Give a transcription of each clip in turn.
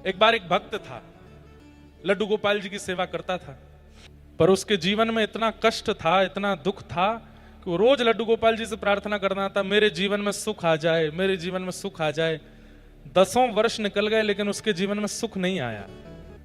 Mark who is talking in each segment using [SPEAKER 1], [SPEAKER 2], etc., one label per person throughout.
[SPEAKER 1] एक बार एक भक्त था, लड्डू गोपाल जी की सेवा करता था, पर उसके जीवन में इतना कष्ट था, इतना दुख था कि वो रोज लड्डू गोपाल जी से प्रार्थना करना था, मेरे जीवन में सुख आ जाए, मेरे जीवन में सुख आ जाए। 10 वर्ष निकल गए लेकिन उसके जीवन में सुख नहीं आया।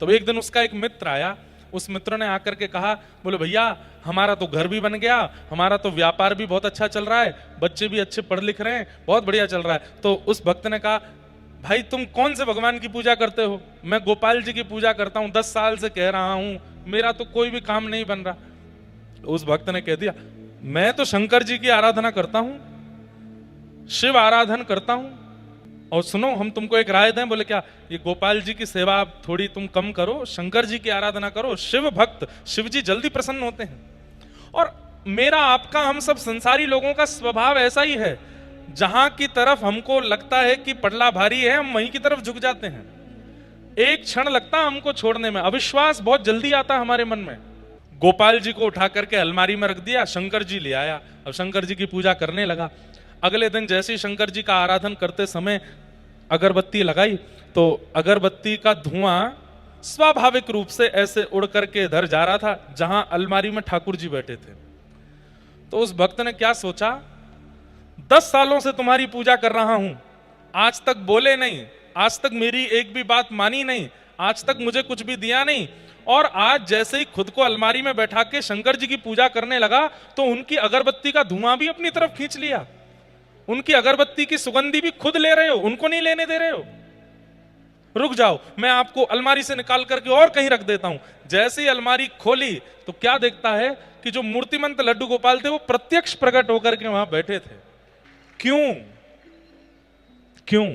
[SPEAKER 1] तो एक दिन उसका एक मित्र आया, उस मित्र ने आकर के कहा, बोले भैया हमारा तो घर भी बन गया, हमारा तो व्यापार भी बहुत अच्छा चल रहा है, बच्चे भी अच्छे पढ़ लिख रहे हैं, बहुत बढ़िया चल रहा है। तो उस भक्त ने कहा, भाई तुम कौन से भगवान की पूजा करते हो? मैं गोपाल जी की पूजा करता हूं, 10 साल से कह रहा हूं, मेरा तो कोई भी काम नहीं बन रहा। उस भक्त ने कह दिया, मैं तो शंकर जी की आराधना करता हूं, शिव आराधन करता हूं, और सुनो हम तुमको एक राय दें। बोले क्या? ये गोपाल जी की सेवा थोड़ी तुम कम करो, शंकर जी की आराधना करो, शिव भक्त, शिव जी जल्दी प्रसन्न होते हैं। और मेरा आपका, हम सब संसारी लोगों का स्वभाव ऐसा ही है, जहां की तरफ हमको लगता है कि पटला भारी है, हम वहीं की तरफ झुक जाते हैं। एक क्षण लगता है हमको छोड़ने में, अविश्वास बहुत जल्दी आता है हमारे मन में। गोपाल जी को उठा करके अलमारी में रख दिया, शंकर जी ले आया, अब शंकर जी की पूजा करने लगा। अगले दिन जैसे ही शंकर जी का आराधन करते समय अगरबत्ती लगाई, तो अगरबत्ती का धुआं स्वाभाविक रूप से ऐसे उड़ करके इधर जा रहा था जहां अलमारी में ठाकुर जी बैठे थे। तो उस भक्त ने क्या सोचा, 10 सालों से तुम्हारी पूजा कर रहा हूं, आज तक बोले नहीं, आज तक मेरी एक भी बात मानी नहीं, आज तक मुझे कुछ भी दिया नहीं, और आज जैसे ही खुद को अलमारी में बैठा के शंकर जी की पूजा करने लगा तो उनकी अगरबत्ती का धुआं भी अपनी तरफ खींच लिया, उनकी अगरबत्ती की सुगंधी भी खुद ले रहे हो, उनको नहीं लेने दे रहे हो। रुक जाओ, मैं आपको अलमारी से निकाल करके और कहीं रख देता हूं। जैसे ही अलमारी खोली तो क्या देखता है कि जो मूर्तिमंत लड्डू गोपाल थे वो प्रत्यक्ष प्रकट होकर के वहां बैठे थे। क्यों? क्यों?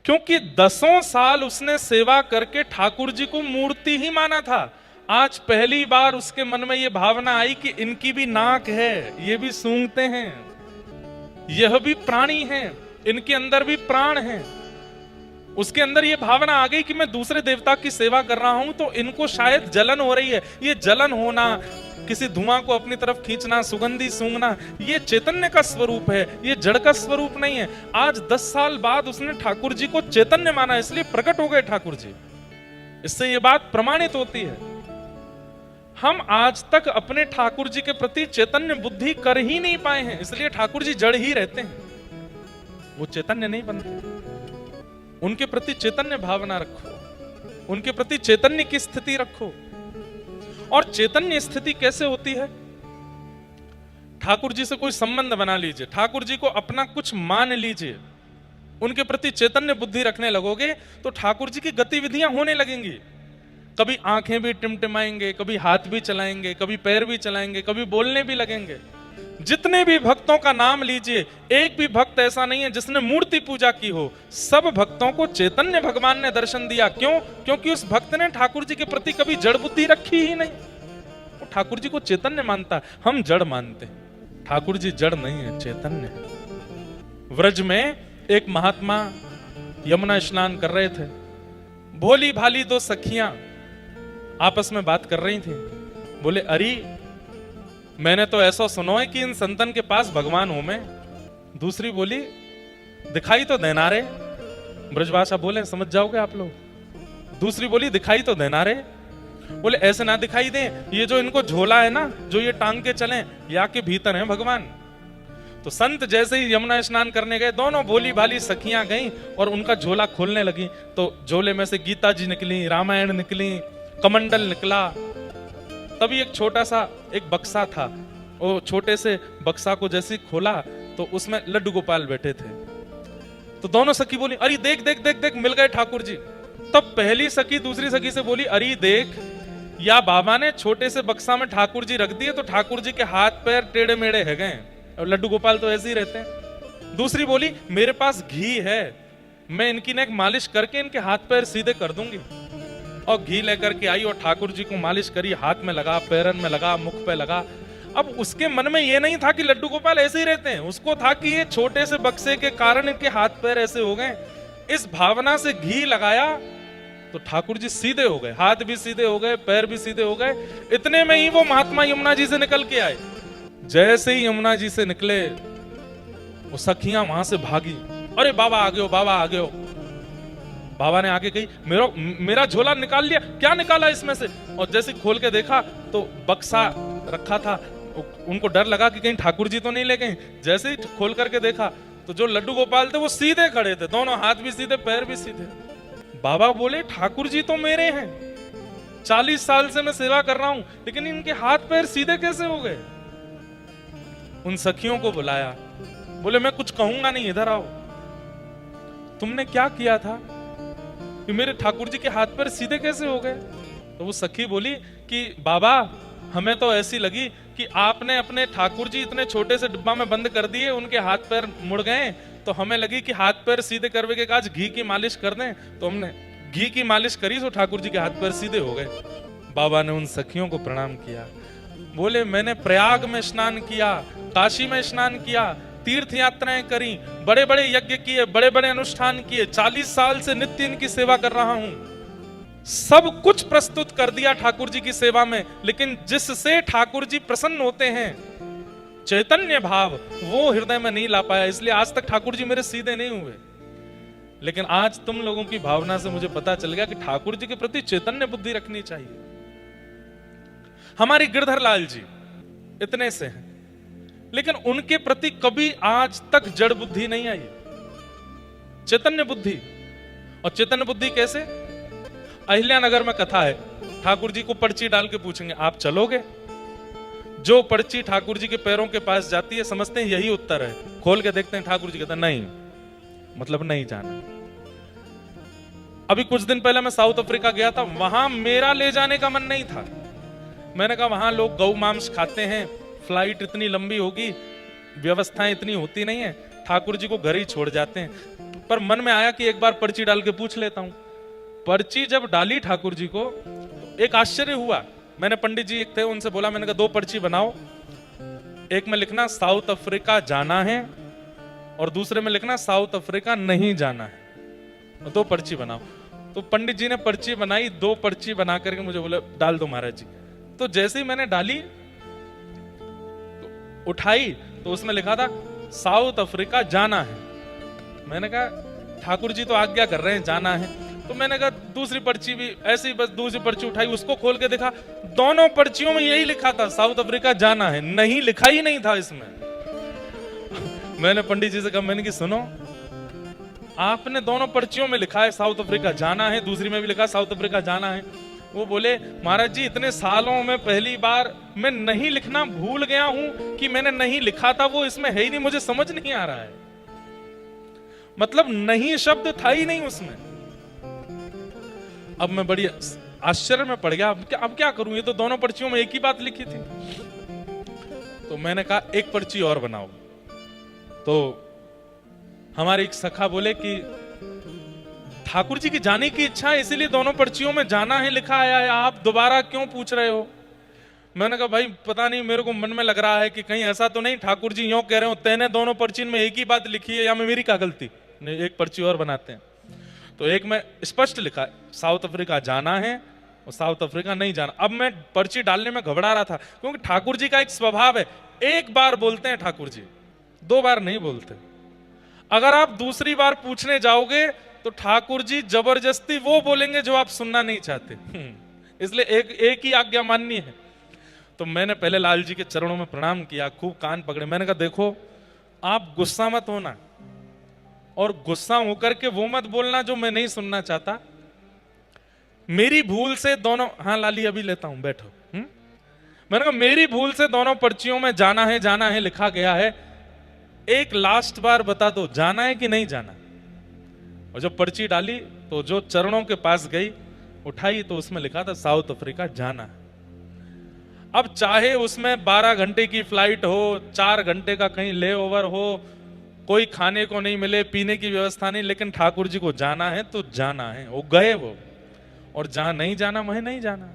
[SPEAKER 1] क्योंकि 10 साल उसने सेवा करके ठाकुर जी को मूर्ति ही माना था। आज पहली बार उसके मन में यह भावना आई कि इनकी भी नाक है, ये भी सूंघते हैं, यह भी प्राणी हैं, इनके अंदर भी प्राण हैं। उसके अंदर यह भावना आ गई कि मैं दूसरे देवता की सेवा कर रहा हूं तो इनको शायद जलन हो रही है। ये जलन होना, किसी धुआं को अपनी तरफ खींचना, सुगंधी सूंघना, ये चैतन्य का स्वरूप है, ये जड़ का स्वरूप नहीं है। आज 10 साल बाद उसने ठाकुर जी को चैतन्य माना, इसलिए प्रकट हो गए ठाकुर जी। इससे यह बात प्रमाणित होती है। हम आज तक अपने ठाकुर जी के प्रति चैतन्य बुद्धि कर ही नहीं पाए हैं, इसलिए ठाकुर जी जड़ ही रहते हैं, वो चैतन्य नहीं बनते। उनके प्रति चैतन्य भावना रखो, उनके प्रति चैतन्य की स्थिति रखो। और चैतन्य स्थिति कैसे होती है? ठाकुर जी से कोई संबंध बना लीजिए, ठाकुर जी को अपना कुछ मान लीजिए, उनके प्रति चैतन्य बुद्धि रखने लगोगे तो ठाकुर जी की गतिविधियां होने लगेंगी। कभी आंखें भी टिमटिमाएंगे, कभी हाथ भी चलाएंगे, कभी पैर भी चलाएंगे, कभी बोलने भी लगेंगे। जितने भी भक्तों का नाम लीजिए, एक भी भक्त ऐसा नहीं है जिसने मूर्ति पूजा की हो। सब भक्तों को चैतन्य भगवान ने दर्शन दिया। क्यों? क्योंकि उस भक्त ने ठाकुर जी के प्रति कभी जड़ बुद्धि रखी ही नहीं। वो ठाकुर जी को चैतन्य मानता है, हम जड़ मानते हैं। ठाकुर जी जड़ नहीं है, चैतन्य है। व्रज में एक महात्मा यमुना स्नान कर रहे थे। भोली भाली 2 सखियां आपस में बात कर रही थी। बोले, अरे मैंने तो ऐसा सुना है कि इन संतन के पास भगवान हो में। दूसरी बोली, दिखाई तो देना रे। ब्रजभाषा बोले, समझ जाओगे आप लोग। दूसरी बोली, दिखाई तो देना रे। बोले, ऐसे ना दिखाई दे, ये जो इनको झोला है ना, जो ये टांग के चले, या के भीतर है भगवान। तो संत जैसे ही यमुना स्नान करने गए, दोनों भोली भाली सखियां गईं और उनका झोला खोलने लगी। तो झोले में से गीता जी निकली, रामायण निकली, कमंडल निकला। तभी एक छोटा सा एक बक्सा था, वो छोटे से बक्सा को जैसे खोला तो उसमें लड्डू गोपाल बैठे थे। तो दोनों सखी बोली, अरे देख देख देख देख, मिल गए ठाकुर जी। तब पहली सखी दूसरी सखी से बोली, अरे देख, या बाबा ने छोटे से बक्सा में ठाकुर जी रख दिए तो ठाकुर जी के हाथ पैर टेढ़े मेढ़े है गए, और लड्डू गोपाल तो ऐसे ही रहते हैं। दूसरी बोली, मेरे पास घी है, मैं इनकी नेक मालिश करके इनके हाथ पैर सीधे कर दूंगी। और घी लेकर के आई और ठाकुर जी को मालिश करी, हाथ में लगा, पैरन में लगा, मुख पे लगा। अब उसके मन में ये नहीं था कि लड्डू गोपाल ऐसे ही रहते हैं, उसको था कि ये छोटे से बक्से के कारण इनके हाथ पैर ऐसे हो गए। इस भावना से घी लगाया तो ठाकुर जी सीधे हो गए, हाथ भी सीधे हो गए, पैर भी सीधे हो गए। इतने में ही वो महात्मा यमुना जी से निकल के आए। जैसे ही यमुना जी से निकले, वो सखियां वहां से भागी, अरे बाबा आ गए हो, बाबा आ गए हो। बाबा ने आगे कही, मेरा झोला निकाल लिया, क्या निकाला इसमें से? और जैसे खोल के देखा तो बक्सा रखा था। उनको डर लगा कि कहीं ठाकुर जी तो नहीं ले गए। जैसे ही खोल करके देखा तो जो लड्डू गोपाल थे वो सीधे खड़े थे, दोनों हाथ भी सीधे, पैर भी सीधे। बाबा बोले, ठाकुर जी तो मेरे हैं, 40 साल से मैं सेवा कर रहा हूं, लेकिन इनके हाथ पैर सीधे कैसे हो गए? उन सखियों को बुलाया, बोले मैं कुछ कहूंगा नहीं, इधर आओ, तुमने क्या किया था कि मेरे ठाकुर जी के हाथ पैर सीधे कैसे हो गए? तो वो सखी बोली कि बाबा, हमें तो ऐसी लगी कि आपने अपने ठाकुर जी इतने छोटे से डिब्बा में बंद कर दिए, उनके हाथ पैर मुड़ गए, तो हमें लगी कि हाथ पैर सीधे करने के आज घी की मालिश कर दें, तो हमने घी की मालिश करी तो ठाकुर जी के हाथ पैर सीधे हो गए। बाबा ने उन सखियों को प्रणाम किया, बोले मैंने प्रयाग में स्नान किया, काशी में स्नान किया, तीर्थ यात्राएं करी, बड़े बड़े यज्ञ किए, बड़े बड़े अनुष्ठान किए, 40 साल से नित्य इनकी सेवा कर रहा हूं, सब कुछ प्रस्तुत कर दिया ठाकुर जी की सेवा में, लेकिन जिससे ठाकुर जी प्रसन्न होते हैं, चैतन्य भाव, वो हृदय में नहीं ला पाया, इसलिए आज तक ठाकुर जी मेरे सीधे नहीं हुए। लेकिन आज तुम लोगों की भावना से मुझे पता चल गया कि ठाकुर जी के प्रति चैतन्य बुद्धि रखनी चाहिए। हमारी गिरधर लाल जी इतने से हैं, लेकिन उनके प्रति कभी आज तक जड़ बुद्धि नहीं आई, चैतन्य बुद्धि। और चैतन्य बुद्धि कैसे? अहिल्यानगर में कथा है, ठाकुर जी को पर्ची डाल के पूछेंगे आप चलोगे? जो पर्ची ठाकुर जी के पैरों के पास जाती है समझते हैं यही उत्तर है, खोल के देखते हैं ठाकुर जी कहते हैं नहीं, मतलब नहीं जाना। अभी कुछ दिन पहले मैं साउथ अफ्रीका गया था, वहां मेरा ले जाने का मन नहीं था। मैंने कहा वहां लोग गौ मांस खाते हैं, फ्लाइट इतनी लंबी होगी, व्यवस्थाएं इतनी होती नहीं है, ठाकुर जी को घर ही छोड़ जाते हैं। पर मन में आया कि एक बार पर्ची डाल के पूछ लेता हूं। पर्ची जब डाली ठाकुर जी को, एक आश्चर्य हुआ। मैंने पंडित जी एक थे, उनसे बोला, मैंने कहा 2 पर्ची बनाओ, एक में लिखना साउथ अफ्रीका जाना है और दूसरे में लिखना साउथ अफ्रीका नहीं जाना है, 2 पर्ची बनाओ। तो पंडित जी ने पर्ची बनाई, 2 पर्ची बना करके मुझे बोले डाल दो महाराज जी। तो जैसे ही मैंने डाली, तो उठाई, तो उसमें लिखा था साउथ अफ्रीका जाना है। मैंने कहा ठाकुर जी तो आज्ञा कर रहे हैं जाना है। तो मैंने कहा दूसरी पर्ची भी ऐसे ही, बस दूसरी पर्ची उठाई, उसको खोल के देखा, दोनों पर्चियों में यही लिखा था साउथ अफ्रीका जाना है, नहीं लिखा ही नहीं था इसमें। मैंने पंडित जी से कहा, मैंने कि सुनो, आपने दोनों पर्चियों में लिखा है साउथ अफ्रीका जाना है, दूसरी में भी लिखा साउथ अफ्रीका जाना है। वो बोले महाराज जी इतने सालों में पहली बार मैं नहीं लिखना भूल गया हूं कि मैंने नहीं लिखा था, वो इसमें है ही नहीं, मुझे समझ नहीं आ रहा है, मतलब नहीं शब्द था ही नहीं उसमें। अब मैं बड़ी आश्चर्य में पड़ गया, अब क्या करूं, ये तो दोनों पर्चियों में एक ही बात लिखी थी। तो मैंने कहा एक पर्ची और बनाओ। तो हमारे एक सखा बोले कि ठाकुर जी की जाने की इच्छा है, इसीलिए दोनों पर्चियों में जाना है लिखा आया है, आप दोबारा क्यों पूछ रहे हो? मैंने कहा भाई पता नहीं, मेरे को मन में लग रहा है कि कहीं ऐसा तो नहीं ठाकुर जी यूं कह रहे हो तेने दोनों पर्ची में एक ही बात लिखी है, या मैं मेरी क्या गलती, नहीं एक पर्ची और बनाते हैं। तो एक में स्पष्ट लिखा है साउथ अफ्रीका जाना है और साउथ अफ्रीका नहीं जाना। अब मैं पर्ची डालने में घबरा रहा था, क्योंकि ठाकुर जी का एक स्वभाव है, एक बार बोलते हैं ठाकुर जी, 2 बार नहीं बोलते। अगर आप दूसरी बार पूछने जाओगे तो ठाकुर जी जबरदस्ती वो बोलेंगे जो आप सुनना नहीं चाहते, इसलिए एक ही आज्ञा माननी है। तो मैंने पहले लाल जी के चरणों में प्रणाम किया, खूब कान पकड़े, मैंने कहा देखो आप गुस्सा मत होना, और गुस्सा होकर के वो मत बोलना जो मैं नहीं सुनना चाहता। मेरी भूल से दोनों, हाँ लाली अभी लेता हूं बैठो। मैंने कहा मेरी भूल से दोनों पर्चियों में जाना है लिखा गया है, एक लास्ट बार बता दो जाना है कि नहीं जाना। और जब पर्ची डाली तो जो चरणों के पास गई, उठाई तो उसमें लिखा था साउथ अफ्रीका जाना है। अब चाहे उसमें 12 घंटे की फ्लाइट हो, 4 घंटे का कहीं ले ओवर हो, कोई खाने को नहीं मिले, पीने की व्यवस्था नहीं, लेकिन ठाकुर जी को जाना है तो जाना है। वो गए वो, और जहां नहीं जाना वहीं नहीं जाना।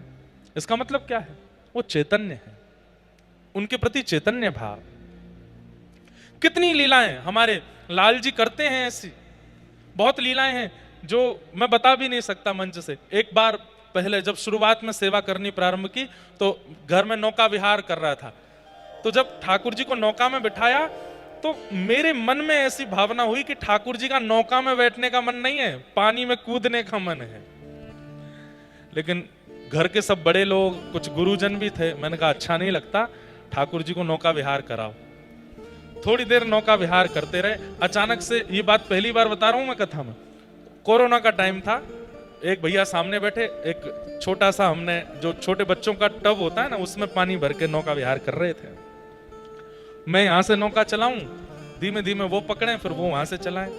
[SPEAKER 1] इसका मतलब क्या है? वो चैतन्य है, उनके प्रति चैतन्य भाव। कितनी लीलाएं हमारे लाल जी करते हैं, ऐसी बहुत लीलाएं हैं जो मैं बता भी नहीं सकता मंच से। एक बार पहले जब शुरुआत में सेवा करनी प्रारंभ की, तो घर में नौका विहार कर रहा था, तो जब ठाकुर जी को नौका में बिठाया तो मेरे मन में ऐसी भावना हुई कि ठाकुर जी का नौका में बैठने का मन नहीं है, पानी में कूदने का मन है। लेकिन घर के सब बड़े लोग, कुछ गुरुजन भी थे, मैंने कहा अच्छा नहीं लगता, ठाकुर जी को नौका विहार कराओ। थोड़ी देर नौका विहार करते रहे। अचानक से, ये बात पहली बार बता रहा हूं मैं कथा में, कोरोना का टाइम था, एक भैया सामने बैठे, एक छोटा सा, हमने जो छोटे बच्चों का टब होता है ना, उसमें पानी भर के नौका विहार कर रहे थे। मैं यहां से नौका चलाऊं, धीमे धीमे वो पकड़े, फिर वो वहां से चलाएं।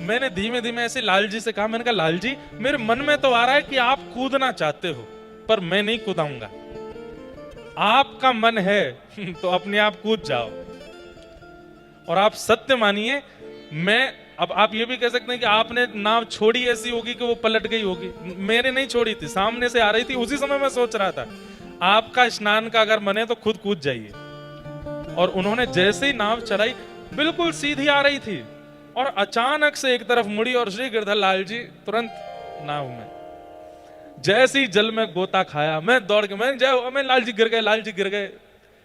[SPEAKER 1] मैंने धीमे धीमे ऐसे लाल जी से कहा, मैंने कहा लाल जी, मेरे मन में तो आ रहा है कि आप कूदना चाहते हो, पर मैं नहीं कूदाऊंगा। आपका मन है तो अपने आप कूद जाओ। और आप सत्य मानिए, मैं, अब आप ये भी कह सकते हैं कि आपने नाव छोड़ी ऐसी होगी कि वो पलट गई होगी, मैंने नहीं छोड़ी थी, सामने से आ रही थी, उसी समय मैं सोच रहा था आपका स्नान का अगर मन है तो खुद कूद जाइए। और उन्होंने जैसे ही नाव चलाई, बिल्कुल सीधी आ रही थी, और अचानक से एक तरफ मुड़ी और श्री गिरधर लाल जी तुरंत नाव में। जैसे ही जल में गोता खाया, मैं दौड़ के, मैं जय, मैं लाल जी गिर गए, लाल जी गिर गए।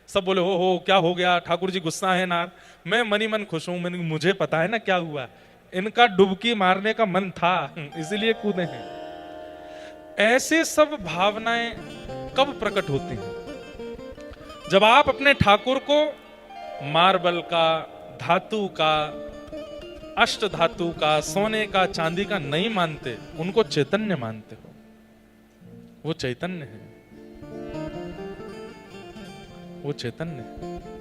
[SPEAKER 1] सब बोले हो क्या हो गया, ठाकुर जी गुस्सा है ना। मैं मनी मन खुश हूं, मैंने, मुझे पता है ना क्या हुआ, इनका डुबकी मारने का मन था, इसीलिए कूदे हैं। ऐसे सब भावनाएं कब प्रकट होती हैं? जब आप अपने ठाकुर को मार्बल का, धातु का, अष्ट धातु का, सोने का, चांदी का नहीं मानते, उनको चैतन्य मानते हो। वो चैतन्य है, वो चैतन्य है।